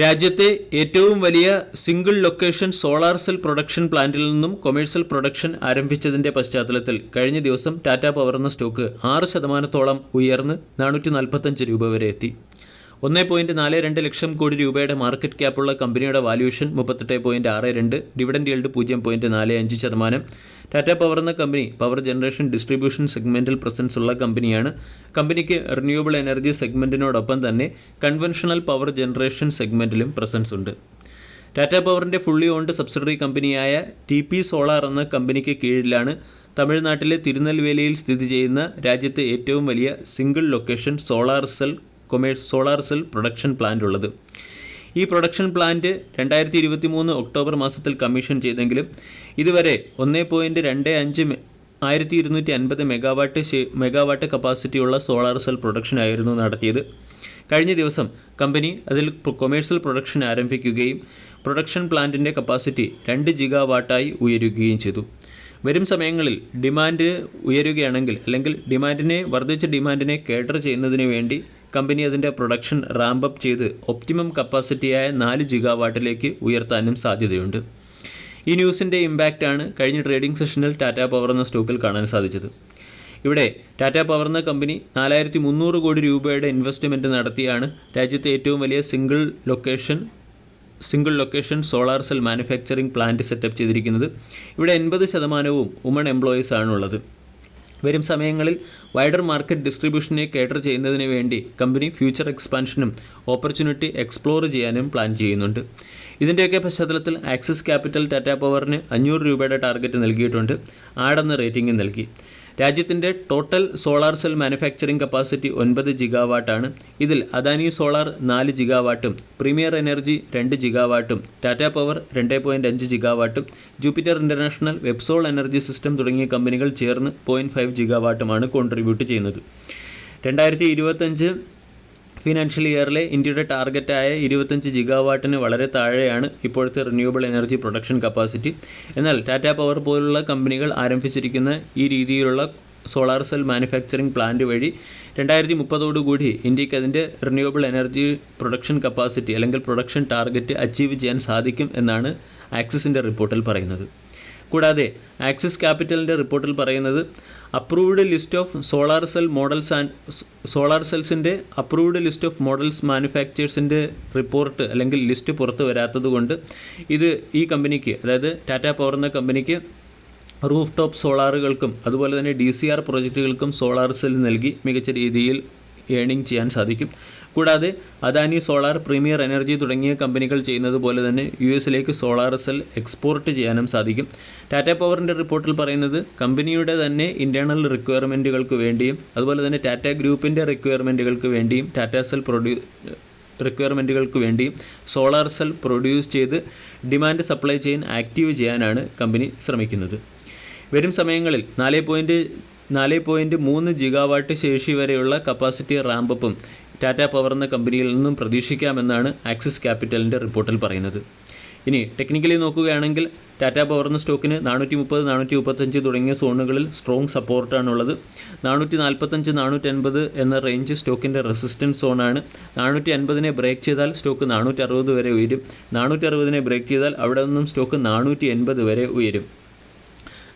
രാജ്യത്തെ ഏറ്റവും വലിയ single location solar cell production പ്ലാന്റിൽ നിന്നും കൊമേഴ്സ്യൽ പ്രൊഡക്ഷൻ ആരംഭിച്ചതിന്റെ പശ്ചാത്തലത്തിൽ കഴിഞ്ഞ ദിവസം ടാറ്റ പവർ എന്ന സ്റ്റോക്ക് 6% ഉയർന്ന് 445 രൂപ വരെ എത്തി. 1.42 ലക്ഷം കോടി രൂപയുടെ മാർക്കറ്റ് ക്യാപ്പുള്ള കമ്പനിയുടെ valuation 38.62, dividend yield 0.45%. Tata power എന്ന കമ്പനി പവർ ജനറേഷൻ ഡിസ്ട്രിബ്യൂഷൻ സെഗ്മെന്റിൽ പ്രസൻസ് ഉള്ള കമ്പനിയാണ്. കമ്പനിക്ക് റിന്യൂവബിൾ എനർജി സെഗ്മെന്റിനോടൊപ്പം തന്നെ കൺവെൻഷണൽ പവർ ജനറേഷൻ സെഗ്മെന്റിലും പ്രസൻസ് ഉണ്ട്. ടാറ്റ പവറിൻ്റെ ഫുള്ളി ഓൺഡ് സബ്സിഡറി കമ്പനിയായ TP സോളാർ എന്ന കമ്പനിക്ക് കീഴിലാണ് തമിഴ്നാട്ടിലെ തിരുനെൽവേലിയിൽ സ്ഥിതി ചെയ്യുന്ന രാജ്യത്തെ ഏറ്റവും വലിയ single location solar cell production plant ഉള്ളത്. ഈ പ്രൊഡക്ഷൻ പ്ലാന്റ് 2023 ഒക്ടോബർ മാസത്തിൽ കമ്മീഷൻ ചെയ്തെങ്കിലും ഇതുവരെ 1.25 മെഗാവാട്ട് കപ്പാസിറ്റിയുള്ള സോളാർ സെൽ പ്രൊഡക്ഷൻ ആയിരുന്നു നടത്തിയത്. കഴിഞ്ഞ ദിവസം കമ്പനി അതിൽ കൊമേഴ്സ്യൽ പ്രൊഡക്ഷൻ ആരംഭിക്കുകയും പ്രൊഡക്ഷൻ പ്ലാന്റിൻ്റെ കപ്പാസിറ്റി 2 ഗിഗാവാട്ടായി ഉയരുകയും ചെയ്തു. വരും സമയങ്ങളിൽ ഡിമാൻഡ് ഉയരുകയാണെങ്കിൽ അല്ലെങ്കിൽ വർദ്ധിച്ച ഡിമാൻഡിനെ കേറ്റർ ചെയ്യുന്നതിന് വേണ്ടി കമ്പനി അതിൻ്റെ പ്രൊഡക്ഷൻ റാമ്പപ്പ് ചെയ്ത് ഒപ്റ്റിമം കപ്പാസിറ്റിയായ 4 ഗിഗാവാട്ടിലേക്ക് ഉയർത്താനും സാധ്യതയുണ്ട്. ഈ ന്യൂസിൻ്റെ ഇമ്പാക്റ്റാണ് കഴിഞ്ഞ ട്രേഡിംഗ് സെഷനിൽ ടാറ്റ പവർ എന്ന സ്റ്റോക്കിൽ കാണാൻ സാധിച്ചത്. ഇവിടെ ടാറ്റ പവർ എന്ന കമ്പനി 4300 കോടി രൂപയുടെ ഇൻവെസ്റ്റ്മെൻറ്റ് നടത്തിയാണ് രാജ്യത്തെ ഏറ്റവും വലിയ single location solar cell manufacturing plant setup ചെയ്തിരിക്കുന്നത്. ഇവിടെ 80% വുമൺ എംപ്ലോയീസ് ആണുള്ളത്. വരും സമയങ്ങളിൽ വൈഡർ മാർക്കറ്റ് ഡിസ്ട്രിബ്യൂഷനെ കേറ്റർ ചെയ്യുന്നതിന് വേണ്ടി കമ്പനി ഫ്യൂച്ചർ എക്സ്പാൻഷനും ഓപ്പർച്യൂണിറ്റി എക്സ്പ്ലോർ ചെയ്യാനും പ്ലാൻ ചെയ്യുന്നുണ്ട്. ഇതിൻ്റെയൊക്കെ പശ്ചാത്തലത്തിൽ ആക്സിസ് ക്യാപിറ്റൽ ടാറ്റ പവറിന് 500 രൂപയുടെ ടാർഗറ്റ് നൽകിയിട്ടുണ്ട്. ആടെന്ന് റേറ്റിംഗ് നൽകി. രാജ്യത്തിൻ്റെ total solar cell manufacturing capacity 9 ഗിഗാവാട്ടാണ്. ഇതിൽ അദാനി സോളാർ 4 ഗിഗാവാട്ടും പ്രീമിയർ എനർജി 2 ഗിഗാവാട്ടും ടാറ്റ പവർ 2.5 ഗിഗാവാട്ടും Jupiter international, Websol energy system തുടങ്ങിയ കമ്പനികൾ ചേർന്ന് 0.5 ഗിഗാവാട്ടുമാണ് കോൺട്രിബ്യൂട്ട് ചെയ്യുന്നത്. 2025 ഫിനാൻഷ്യൽ ഇയറിലെ ഇന്ത്യയുടെ ടാർഗറ്റായ 25 ഗിഗാവാട്ടിന് വളരെ താഴെയാണ് ഇപ്പോഴത്തെ റിന്യൂവബിൾ എനർജി പ്രൊഡക്ഷൻ കപ്പാസിറ്റി. എന്നാൽ ടാറ്റ പവർ പോലുള്ള കമ്പനികൾ ആരംഭിച്ചിരിക്കുന്ന ഈ രീതിയിലുള്ള സോളാർ സെൽ മാനുഫാക്ചറിംഗ് പ്ലാന്റ് വഴി 2030 ഇന്ത്യക്ക് അതിൻ്റെ റിന്യൂവബിൾ എനർജി പ്രൊഡക്ഷൻ കപ്പാസിറ്റി അല്ലെങ്കിൽ പ്രൊഡക്ഷൻ ടാർഗറ്റ് അച്ചീവ് ചെയ്യാൻ സാധിക്കും എന്നാണ് ആക്സിസിൻ്റെ റിപ്പോർട്ടിൽ പറയുന്നത്. കൂടാതെ ആക്സിസ് ക്യാപിറ്റലിൻ്റെ റിപ്പോർട്ടിൽ പറയുന്നത് അപ്രൂവ്ഡ് ലിസ്റ്റ് ഓഫ് സോളാർ സെൽസിൻ്റെ അപ്രൂവ്ഡ് ലിസ്റ്റ് ഓഫ് മോഡൽസ് മാനുഫാക്ചേഴ്സിൻ്റെ റിപ്പോർട്ട് അല്ലെങ്കിൽ ലിസ്റ്റ് പുറത്ത് വരാത്തത് കൊണ്ട് ഇത് ഈ കമ്പനിക്ക്, അതായത് ടാറ്റ പവർ എന്ന കമ്പനിക്ക് റൂഫ് ടോപ്പ് സോളാറുകൾക്കും അതുപോലെ തന്നെ DCR പ്രോജക്റ്റുകൾക്കും സോളാർ സെൽ നൽകി മികച്ച രീതിയിൽ ഏണിംഗ് ചെയ്യാൻ സാധിക്കും. കൂടാതെ അദാനി സോളാർ, പ്രീമിയർ എനർജി തുടങ്ങിയ കമ്പനികൾ ചെയ്യുന്നത് പോലെ തന്നെ US സോളാർ സെൽ എക്സ്പോർട്ട് ചെയ്യാനും സാധിക്കും. ടാറ്റ പവറിൻ്റെ റിപ്പോർട്ടിൽ പറയുന്നത് കമ്പനിയുടെ തന്നെ ഇൻറ്റേർണൽ റിക്വയർമെൻറ്റുകൾക്ക് വേണ്ടിയും അതുപോലെ തന്നെ ടാറ്റ ഗ്രൂപ്പിൻ്റെ റിക്വയർമെൻറ്റുകൾക്ക് വേണ്ടിയും റിക്വയർമെൻറ്റുകൾക്ക് വേണ്ടിയും സോളാർ സെൽ പ്രൊഡ്യൂസ് ചെയ്ത് ഡിമാൻഡ് സപ്ലൈ ചെയിൻ ആക്റ്റീവ് ചെയ്യാനാണ് കമ്പനി ശ്രമിക്കുന്നത്. വരും സമയങ്ങളിൽ 4.3 ഗിഗാവാട്ട് ശേഷി വരെയുള്ള കപ്പാസിറ്റി റാമ്പപ്പും ടാറ്റ പവർ എന്ന കമ്പനിയിൽ നിന്നും പ്രതീക്ഷിക്കാമെന്നാണ് ആക്സിസ് ക്യാപിറ്റലിൻ്റെ റിപ്പോർട്ടിൽ പറയുന്നത്. ഇനി ടെക്നിക്കലി നോക്കുകയാണെങ്കിൽ ടാറ്റ പവർ എന്ന സ്റ്റോക്കിന് 430-435 തുടങ്ങിയ സോണുകളിൽ സ്ട്രോങ് സപ്പോർട്ടാണുള്ളത്. 445-480 എന്ന റേഞ്ച് സ്റ്റോക്കിൻ്റെ റെസിസ്റ്റൻസ് സോണാണ്. 450 ബ്രേക്ക് ചെയ്താൽ സ്റ്റോക്ക് 460 വരെ ഉയരും. 460 ബ്രേക്ക് ചെയ്താൽ അവിടെ നിന്നും സ്റ്റോക്ക് 480 വരെ ഉയരും.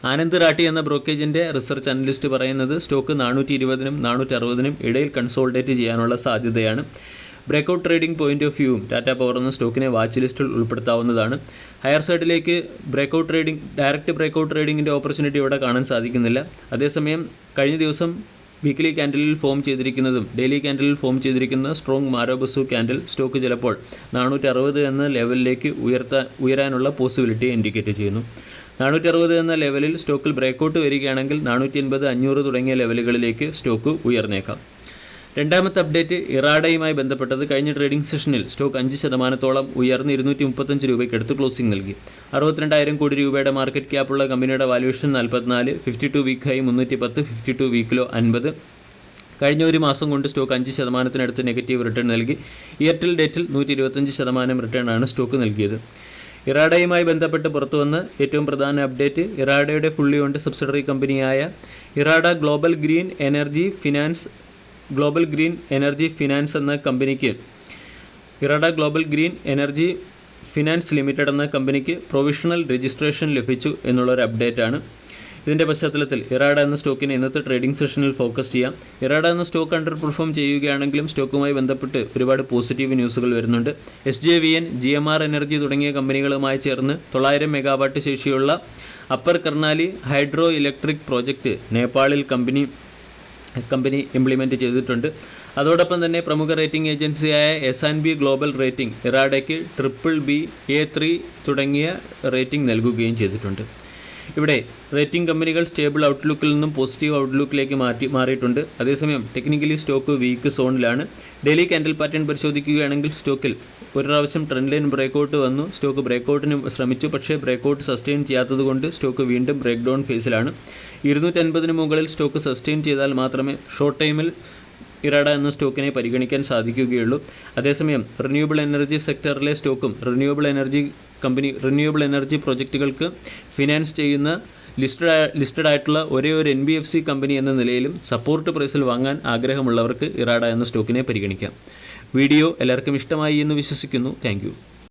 ആനന്ദ് റാട്ടി എന്ന ബ്രോക്കേജിൻ്റെ റിസർച്ച് അനലിസ്റ്റ് പറയുന്നത് സ്റ്റോക്ക് 420-460 ഇടയിൽ കൺസോൾഡേറ്റ് ചെയ്യാനുള്ള സാധ്യതയാണ്. ബ്രേക്കൗട്ട് ട്രേഡിംഗ് പോയിന്റ് ഓഫ് വ്യൂവും ടാറ്റ പവർ എന്ന സ്റ്റോക്കിനെ വാച്ച് ലിസ്റ്റിൽ ഉൾപ്പെടുത്താവുന്നതാണ്. ഹയർ സൈഡിലേക്ക് ഡയറക്റ്റ് ബ്രേക്കൗട്ട് ട്രേഡിങ്ങിൻ്റെ ഓപ്പർച്യൂണിറ്റി ഇവിടെ കാണാൻ സാധിക്കുന്നില്ല. അതേസമയം കഴിഞ്ഞ ദിവസം വീക്ക്ലി ക്യാൻഡിലിൽ ഫോം ചെയ്തിരിക്കുന്നതും ഡെയിലി ക്യാൻഡിലിൽ ഫോം ചെയ്തിരിക്കുന്ന സ്ട്രോങ് മാരോബസു ക്യാൻഡിൽ സ്റ്റോക്ക് ചിലപ്പോൾ 460 എന്ന ലെവലിലേക്ക് ഉയരാനുള്ള പോസിബിലിറ്റി ഇൻഡിക്കേറ്റ് ചെയ്യുന്നു. 460 എന്ന ലെവലിൽ സ്റ്റോക്കിൽ ബ്രേക്കൗട്ട് വരികയാണെങ്കിൽ 480-500 തുടങ്ങിയ ലെവലുകളിലേക്ക് സ്റ്റോക്ക് ഉയർന്നേക്കാം. രണ്ടാമത്തെ അപ്ഡേറ്റ് ഇറാഡയുമായി ബന്ധപ്പെട്ടത്. കഴിഞ്ഞ ട്രേഡിംഗ് സെഷനിൽ സ്റ്റോക്ക് 5% ഉയർന്ന് 235 രൂപയ്ക്ക് അടുത്ത് ക്ലോസിംഗ് നൽകി. 62,000 കോടി രൂപയുടെ മാർക്കറ്റ് ക്യാപ്പുള്ള കമ്പനിയുടെ valuation 44, 52 week high 310, 52 week low 50. കഴിഞ്ഞ ഒരു മാസം കൊണ്ട് സ്റ്റോക്ക് 5% നെഗറ്റീവ് റിട്ടേൺ നൽകി. ഇയർ ടിൽ ഡേറ്റിൽ 125% റിട്ടേൺ ആണ് സ്റ്റോക്ക് നൽകിയത്. ഇറാഡയുമായി ബന്ധപ്പെട്ട് പുറത്തുവന്ന ഏറ്റവും പ്രധാന അപ്ഡേറ്റ് ഇറാഡയുടെ ഫുള്ളി ഓൺഡ് സബ്സിഡറി കമ്പനിയായ IREDA global green energy finance എന്ന കമ്പനിക്ക് 1 ലക്ഷം IREDA global green energy finance limited എന്ന കമ്പനിക്ക് പ്രൊവിഷണൽ രജിസ്ട്രേഷൻ ലഭിച്ചു എന്നുള്ളൊരു അപ്ഡേറ്റ് ആണ്. ഇതിൻ്റെ പശ്ചാത്തലത്തിൽ ഇറാഡ എന്ന സ്റ്റോക്കിനെ ഇന്നത്തെ ട്രേഡിംഗ് സെഷനിൽ ഫോക്കസ് ചെയ്യാം. ഇറാഡ എന്ന സ്റ്റോക്ക് അണ്ടർ പെർഫോം ചെയ്യുകയാണെങ്കിലും സ്റ്റോക്കുമായി ബന്ധപ്പെട്ട് ഒരുപാട് പോസിറ്റീവ് ന്യൂസുകൾ വരുന്നുണ്ട്. SJVN, GMR എനർജി തുടങ്ങിയ കമ്പനികളുമായി ചേർന്ന് 900 മെഗാവാട്ട് ശേഷിയുള്ള upper Karnali hydro electric project നേപ്പാളിൽ കമ്പനി ഇംപ്ലിമെൻറ്റ് ചെയ്തിട്ടുണ്ട്. അതോടൊപ്പം തന്നെ പ്രമുഖ റേറ്റിംഗ് ഏജൻസിയായ S&P global rating ഇറാഡയ്ക്ക് BBB, A3 തുടങ്ങിയ റേറ്റിംഗ് നൽകുകയും ചെയ്തിട്ടുണ്ട്. ഇവിടെ റേറ്റിംഗ് കമ്പനികൾ സ്റ്റേബിൾ ഔട്ട്ലുക്കിൽ നിന്നും പോസിറ്റീവ് ഔട്ട്ലുക്കിലേക്ക് മാറിയിട്ടുണ്ട്. അതേസമയം ടെക്നിക്കലി സ്റ്റോക്ക് വീക്ക് സോണിലാണ്. ഡെയിലി ക്യാൻഡിൽ പാറ്റേൺ പരിശോധിക്കുകയാണെങ്കിൽ സ്റ്റോക്കിൽ ഒരു പ്രാവശ്യം ട്രെൻഡ് ലൈൻ ബ്രേക്കൗട്ട് വന്നു. സ്റ്റോക്ക് ബ്രേക്കൗട്ടിന് ശ്രമിച്ചു, പക്ഷേ ബ്രേക്കൗട്ട് സസ്റ്റെയിൻ ചെയ്യാത്തതുകൊണ്ട് സ്റ്റോക്ക് വീണ്ടും ബ്രേക്ക് ഡൗൺ ഫേസിലാണ്. 250 മുകളിൽ സ്റ്റോക്ക് സസ്റ്റെയിൻ ചെയ്താൽ മാത്രമേ ഷോർട്ട് ടൈമിൽ ഇറാഡ എന്ന സ്റ്റോക്കിനെ പരിഗണിക്കാൻ സാധിക്കുകയുള്ളൂ. അതേസമയം റിന്യൂവബിൾ എനർജി സെക്ടറിലെ സ്റ്റോക്കും റിന്യൂവബിൾ എനർജി പ്രൊജക്റ്റുകൾക്ക് ഫിനാൻസ് ചെയ്യുന്ന ലിസ്റ്റഡ് ആയിട്ടുള്ള ഒരേ ഒരു NBFC കമ്പനി എന്ന നിലയിലും സപ്പോർട്ട് പ്രൈസിൽ വാങ്ങാൻ ആഗ്രഹമുള്ളവർക്ക് ഇറാഡ എന്ന സ്റ്റോക്കിനെ പരിഗണിക്കാം. വീഡിയോ എല്ലാവർക്കും ഇഷ്ടമായി എന്ന് വിശ്വസിക്കുന്നു. താങ്ക്